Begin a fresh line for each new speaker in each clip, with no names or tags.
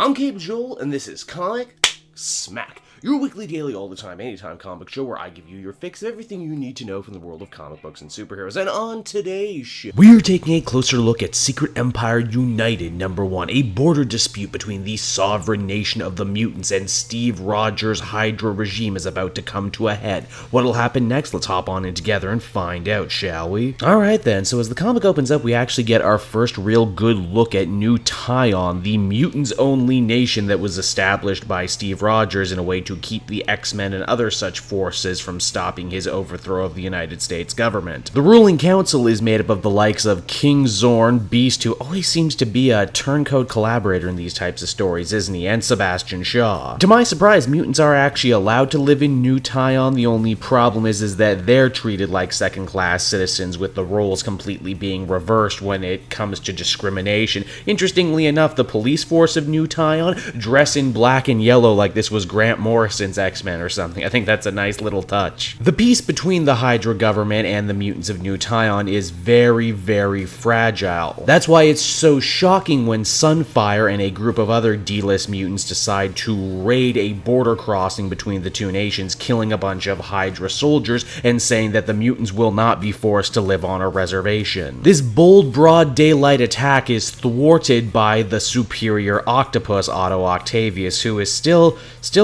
I'm Cape Joel, and this is Comic Smack, your weekly, daily, all the time, anytime comic show where I give you your fix of everything you need to know from the world of comic books and superheroes. And on today's show, we're taking a closer look at Secret Empire United #1, a border dispute between the sovereign nation of the mutants and Steve Rogers' Hydra regime is about to come to a head. What'll happen next? Let's hop on in together and find out, shall we? Alright then, so as the comic opens up, we actually get our first real good look at New Tyon, the mutants-only nation that was established by Steve Rogers in a way to keep the X-Men and other such forces from stopping his overthrow of the United States government. The ruling council is made up of the likes of King Zorn, Beast, who always seems to be a turncoat collaborator in these types of stories, isn't he, and Sebastian Shaw. To my surprise, mutants are actually allowed to live in New Tyon. The only problem is that they're treated like second-class citizens, with the roles completely being reversed when it comes to discrimination. Interestingly enough, the police force of New Tyon dress in black and yellow like this was Grant Morrison's X-Men or something. I think that's a nice little touch. The peace between the Hydra government and the mutants of New Tyon is very, very fragile. That's why it's so shocking when Sunfire and a group of other D-list mutants decide to raid a border crossing between the two nations, killing a bunch of Hydra soldiers and saying that the mutants will not be forced to live on a reservation. This bold, broad daylight attack is thwarted by the superior octopus, Otto Octavius, who is still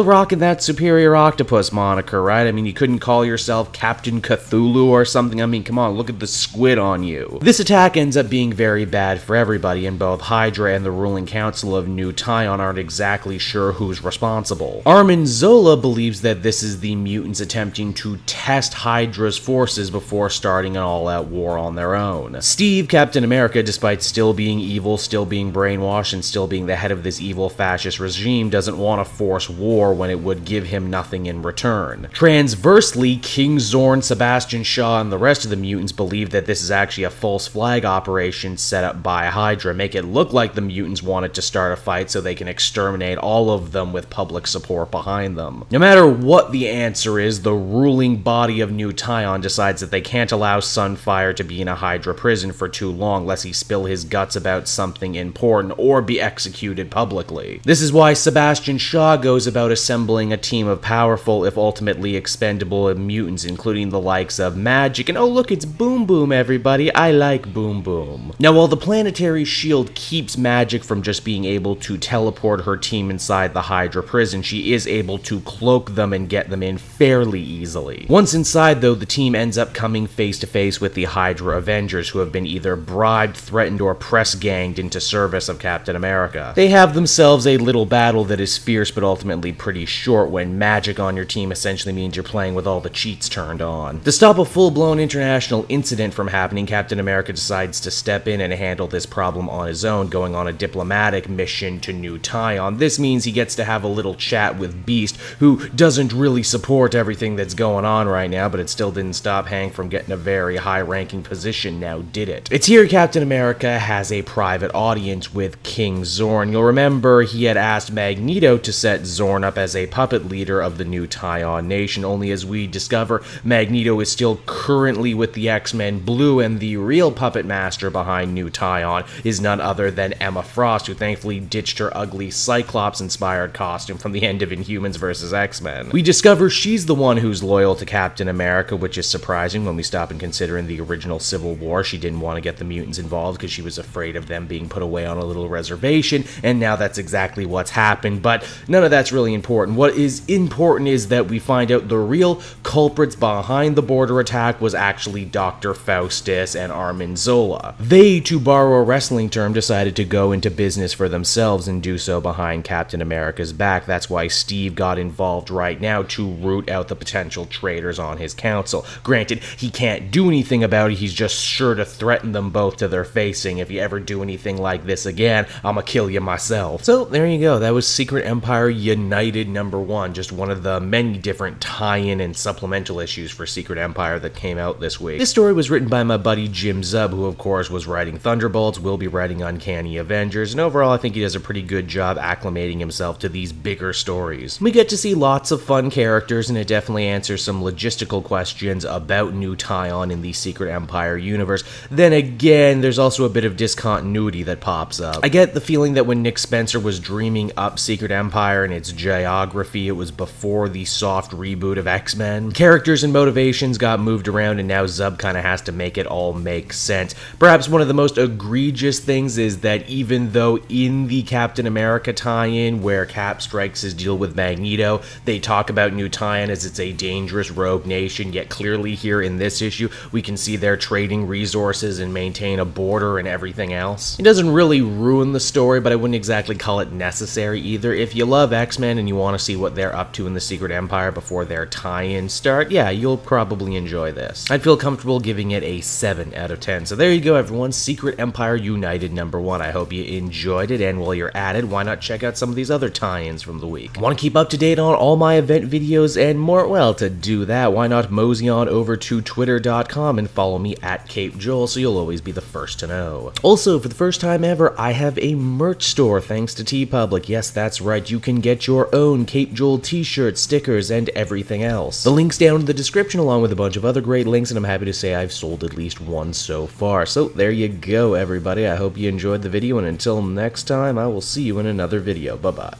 rocking that superior octopus moniker, right? I mean, you couldn't call yourself Captain Cthulhu or something. I mean, come on, look at the squid on you. This attack ends up being very bad for everybody, and both Hydra and the ruling council of New Tyon aren't exactly sure who's responsible. Armin Zola believes that this is the mutants attempting to test Hydra's forces before starting an all-out war on their own. Steve, Captain America, despite still being evil, still being brainwashed, and still being the head of this evil fascist regime, doesn't want to force war when it would give him nothing in return. Transversely, King Zorn, Sebastian Shaw, and the rest of the mutants believe that this is actually a false flag operation set up by Hydra, make it look like the mutants wanted to start a fight so they can exterminate all of them with public support behind them. No matter what the answer is, the ruling body of New Tyon decides that they can't allow Sunfire to be in a Hydra prison for too long lest he spill his guts about something important or be executed publicly. This is why Sebastian Shaw goes about assembling a team of powerful, if ultimately expendable, mutants, including the likes of Magic, and oh look, it's Boom Boom, everybody, I like Boom Boom. Now, while the planetary shield keeps Magic from just being able to teleport her team inside the Hydra prison, she is able to cloak them and get them in fairly easily. Once inside, though, the team ends up coming face to face with the Hydra Avengers, who have been either bribed, threatened, or press-ganged into service of Captain America. They have themselves a little battle that is fierce but ultimately pretty short, when magic on your team essentially means you're playing with all the cheats turned on. To stop a full-blown international incident from happening, Captain America decides to step in and handle this problem on his own, going on a diplomatic mission to New Tyon. This means he gets to have a little chat with Beast, who doesn't really support everything that's going on right now, but it still didn't stop Hank from getting a very high-ranking position, now did it? It's here Captain America has a private audience with King Zorn. You'll remember he had asked Magneto to set Zorn up as a puppet leader of the New Tyon nation, only as we discover, Magneto is still currently with the X-Men Blue, and the real puppet master behind New Tyon is none other than Emma Frost, who thankfully ditched her ugly Cyclops-inspired costume from the end of Inhumans vs. X-Men. We discover she's the one who's loyal to Captain America, which is surprising when we stop and consider in the original Civil War she didn't want to get the mutants involved because she was afraid of them being put away on a little reservation, and now that's exactly what's happened, but none of that's really important. What is important is that we find out the real culprits behind the border attack was actually Dr. Faustus and Armin Zola. They, to borrow a wrestling term, decided to go into business for themselves and do so behind Captain America's back. That's why Steve got involved right now to root out the potential traitors on his council. Granted, he can't do anything about it, he's just sure to threaten them both to their face, saying, if you ever do anything like this again, I'ma kill you myself. So, there you go, that was Secret Empire United #1, just one of the many different tie-in and supplemental issues for Secret Empire that came out this week. This story was written by my buddy Jim Zub, who of course was writing Thunderbolts, will be writing Uncanny Avengers, and overall I think he does a pretty good job acclimating himself to these bigger stories. We get to see lots of fun characters, and it definitely answers some logistical questions about new tie-on in the Secret Empire universe. Then again, there's also a bit of discontinuity that pops up. I get the feeling that when Nick Spencer was dreaming up Secret Empire and its geography, it was before the soft reboot of X-Men. Characters and motivations got moved around, and now Zub kind of has to make it all make sense. Perhaps one of the most egregious things is that even though in the Captain America tie-in, where Cap strikes his deal with Magneto, they talk about new tie-in as it's a dangerous rogue nation, yet clearly here in this issue, we can see they're trading resources and maintain a border and everything else. It doesn't really ruin the story, but I wouldn't exactly call it necessary either. If you love X-Men and you want to see what they're up to in the Secret Empire before their tie-in start, yeah, you'll probably enjoy this. I'd feel comfortable giving it a 7 out of 10. So there you go, everyone. Secret Empire United #1. I hope you enjoyed it, and while you're at it, why not check out some of these other tie-ins from the week? Want to keep up to date on all my event videos and more? Well, to do that, why not mosey on over to twitter.com and follow me at Cape Joel so you'll always be the first to know. Also, for the first time ever, I have a merch store thanks to TeePublic. Yes, that's right, you can get your own Cape Joel t-shirts, stickers, and everything else. The link's down in the description along with a bunch of other great links, and I'm happy to say I've sold at least one so far. So there you go, everybody. I hope you enjoyed the video, and until next time, I will see you in another video. Bye-bye.